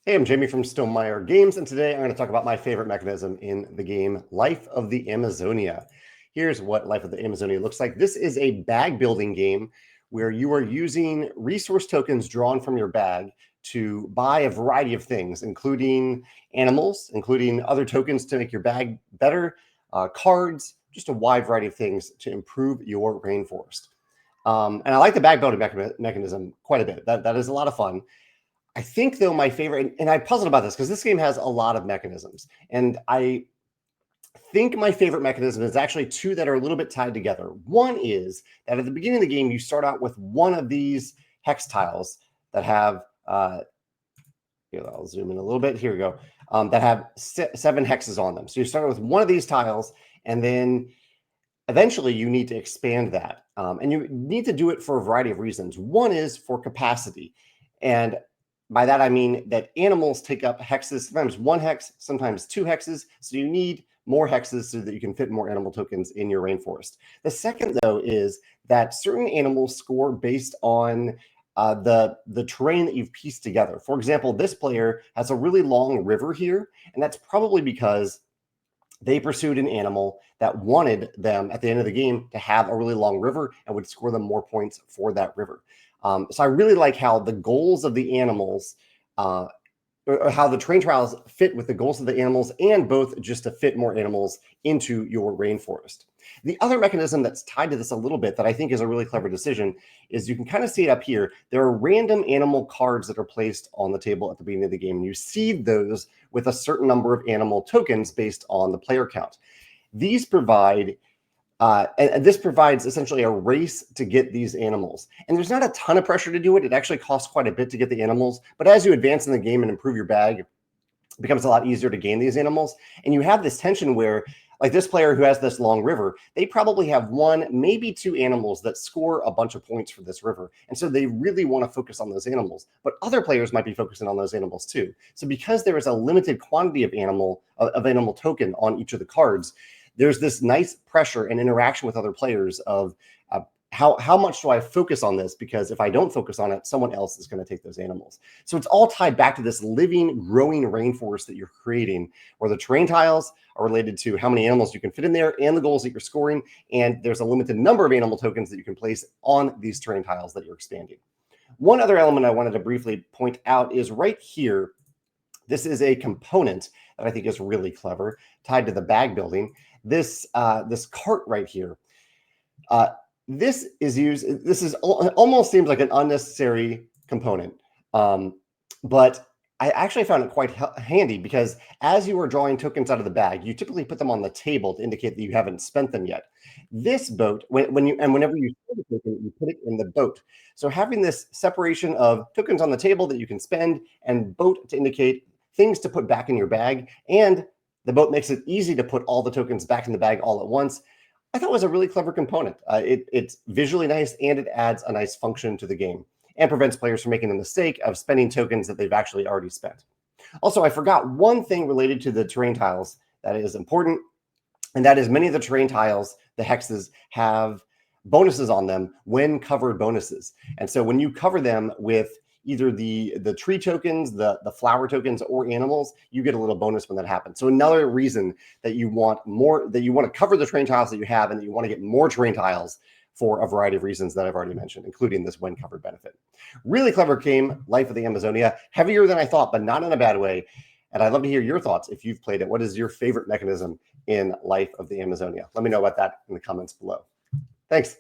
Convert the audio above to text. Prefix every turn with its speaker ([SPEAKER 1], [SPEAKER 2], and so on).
[SPEAKER 1] Hey, I'm Jamie from Stonemaier Games, and today I'm going to talk about my favorite mechanism in the game, Life of the Amazonia. Here's what Life of the Amazonia looks like. This is a bag building game where you are using resource tokens drawn from your bag to buy a variety of things, including animals, including other tokens to make your bag better, cards, just a wide variety of things to improve your rainforest. And I like the bag building mechanism quite a bit. That is a lot of fun. I think though my favorite, and I puzzled about this because this game has a lot of mechanisms, and I think my favorite mechanism is actually two that are a little bit tied together. One is that at the beginning of the game, you start out with one of these hex tiles that have, here, I'll zoom in a little bit. Here we go. That have 7 hexes on them. So you start with one of these tiles, and then eventually you need to expand that. And you need to do it for a variety of reasons. One is for capacity. And by that, I mean that animals take up hexes, sometimes 1 hex, sometimes 2 hexes. So you need more hexes so that you can fit more animal tokens in your rainforest. The second, though, is that certain animals score based on the terrain that you've pieced together. For example, this player has a really long river here, and that's probably because they pursued an animal that wanted them at the end of the game to have a really long river and would score them more points for that river. So I really like how the goals of the animals, or how the train trials fit with the goals of the animals, and both just to fit more animals into your rainforest. The other mechanism that's tied to this a little bit that I think is a really clever decision is you can kind of see it up here. There are random animal cards that are placed on the table at the beginning of the game, and you seed those with a certain number of animal tokens based on the player count. These provide and this provides essentially a race to get these animals. And there's not a ton of pressure to do it. It actually costs quite a bit to get the animals. But as you advance in the game and improve your bag, it becomes a lot easier to gain these animals. And you have this tension where, like this player who has this long river, they probably have 1, maybe 2 animals that score a bunch of points for this river. And so they really want to focus on those animals. But other players might be focusing on those animals too. So because there is a limited quantity of animal token on each of the cards, there's this nice pressure and interaction with other players of how much do I focus on this? Because if I don't focus on it, someone else is going to take those animals. So it's all tied back to this living, growing rainforest that you're creating, where the terrain tiles are related to how many animals you can fit in there and the goals that you're scoring. And there's a limited number of animal tokens that you can place on these terrain tiles that you're expanding. One other element I wanted to briefly point out is right here. This is a component that I think is really clever, tied to the bag building. This cart right here, this is used. This is almost seems like an unnecessary component, but I actually found it quite handy because as you are drawing tokens out of the bag, you typically put them on the table to indicate that you haven't spent them yet. This boat, whenever you spend a token, you put it in the boat. So having this separation of tokens on the table that you can spend and boat to indicate things to put back in your bag, and the boat makes it easy to put all the tokens back in the bag all at once, I thought was a really clever component. It's visually nice, and it adds a nice function to the game and prevents players from making the mistake of spending tokens that they've actually already spent. Also, I forgot one thing related to the terrain tiles that is important, and that is many of the terrain tiles, the hexes, have bonuses on them when covered bonuses. And so when you cover them with either the tree tokens, the flower tokens, or animals, you get a little bonus when that happens. So another reason that you want to cover the terrain tiles that you have, and that you want to get more terrain tiles for a variety of reasons that I've already mentioned, including this when covered benefit. Really clever game, Life of the Amazonia. Heavier than I thought, but not in a bad way. And I'd love to hear your thoughts if you've played it. What is your favorite mechanism in Life of the Amazonia? Let me know about that in the comments below. Thanks.